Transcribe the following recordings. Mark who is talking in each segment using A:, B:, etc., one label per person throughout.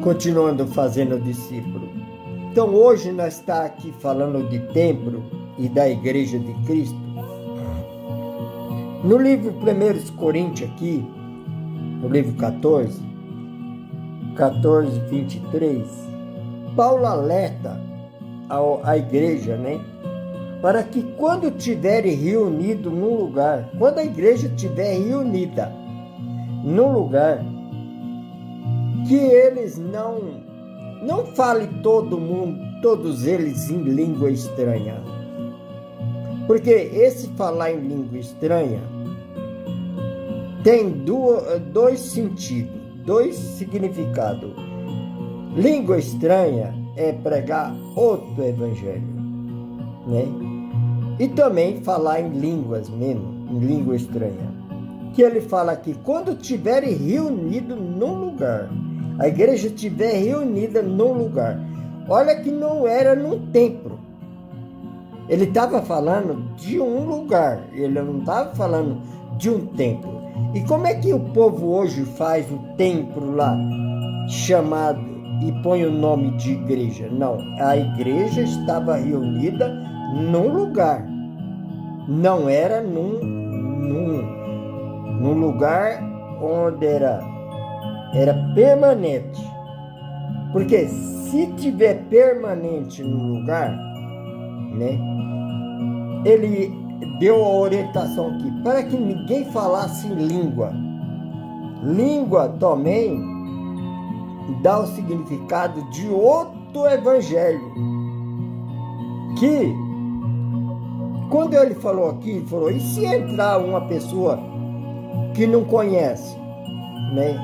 A: Continuando fazendo discípulo. Então hoje nós estamos aqui falando de templo e da igreja de Cristo. No livro 1 Coríntios aqui, no livro 14, 23, Paulo alerta a igreja, né? Para que quando estiverem reunidos num lugar, quando a igreja estiver reunida num lugar, que eles não falem todos eles em língua estranha. Porque esse falar em língua estranha tem dois sentidos, dois significados. Língua estranha é pregar outro evangelho, né? E também falar em línguas mesmo, em língua estranha. Que ele fala aqui, quando estiverem reunidos num lugar, a igreja estiver reunida num lugar. Olha que não era num templo. Ele estava falando de um lugar, ele não estava falando de um templo. E como é que o povo hoje faz o templo lá, chamado, e põe o nome de igreja? Não, a igreja estava reunida num lugar. Não era num lugar onde era permanente. Porque se tiver permanente no lugar, né? Ele deu a orientação aqui para que ninguém falasse língua. Língua também dá o significado de outro evangelho. Que quando ele falou aqui, ele falou, e se entrar uma pessoa que não conhece, né?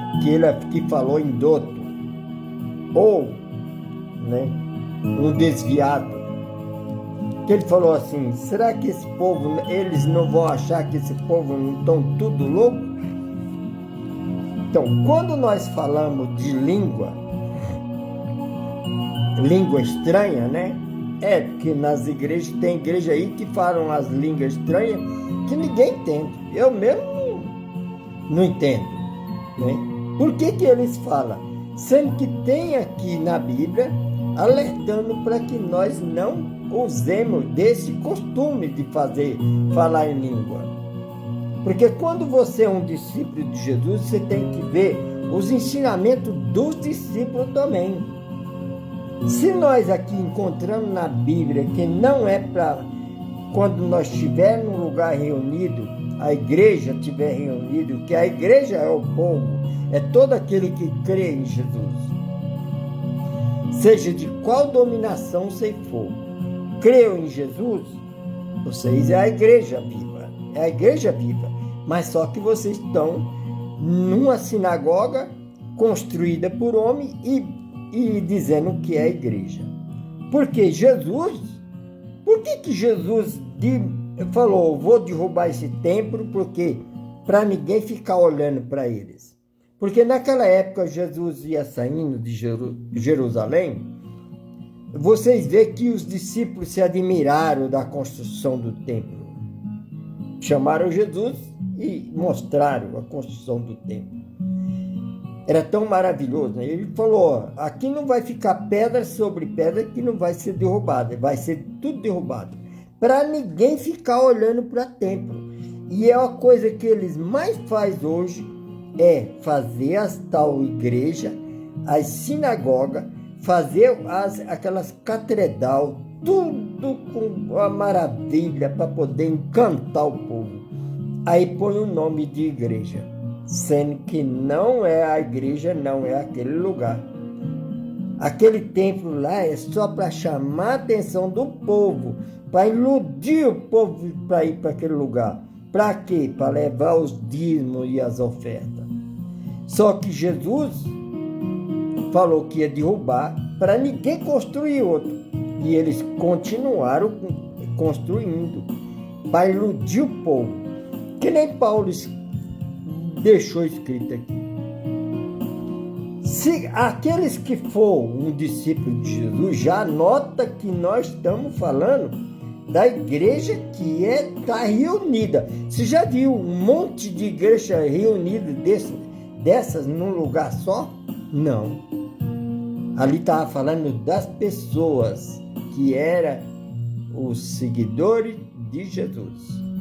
A: Que falou em doto, ou, né? Um desviado, que ele falou assim, será que esse povo, eles não vão achar que esse povo não estão tudo louco? Então, quando nós falamos de língua estranha, né? É porque nas igrejas, tem igreja aí que falam as línguas estranhas que ninguém entende. Eu mesmo não entendo, né? Por que eles falam? Sendo que tem aqui na Bíblia alertando para que nós não usemos desse costume de falar em língua. Porque quando você é um discípulo de Jesus, você tem que ver os ensinamentos dos discípulos também. Se nós aqui encontramos na Bíblia que não é para quando nós estivermos num lugar reunido, a igreja estiver reunida, que a igreja é o povo, é todo aquele que crê em Jesus. Seja de qual dominação você for, creu em Jesus, vocês é a igreja viva, é a igreja viva, mas só que vocês estão numa sinagoga construída por homem e dizendo que é a igreja. Porque Jesus, por que Jesus falou, vou derrubar esse templo, porque para ninguém ficar olhando para eles? Porque naquela época Jesus ia saindo de Jerusalém, vocês veem que os discípulos se admiraram da construção do templo. Chamaram Jesus e mostraram a construção do templo. Era tão maravilhoso, né? Ele falou, aqui não vai ficar pedra sobre pedra que não vai ser derrubada, vai ser tudo derrubado, para ninguém ficar olhando para o templo. E é a coisa que eles mais fazem hoje, é fazer as tal igreja, as sinagogas, fazer aquelas catedral, tudo com a maravilha para poder encantar o povo. Aí põe o nome de igreja, sendo que não é a igreja, não é aquele lugar. Aquele templo lá é só para chamar a atenção do povo, para iludir o povo para ir para aquele lugar. Para quê? Para levar os dízimos e as ofertas. Só que Jesus falou que ia derrubar para ninguém construir outro. E eles continuaram construindo para iludir o povo. Que nem Paulo deixou escrito aqui. Se aqueles que for um discípulo de Jesus, já nota que nós estamos falando da igreja que está reunida. Você já viu um monte de igreja reunida dessas num lugar só? Não. Ali estava falando das pessoas que eram os seguidores de Jesus.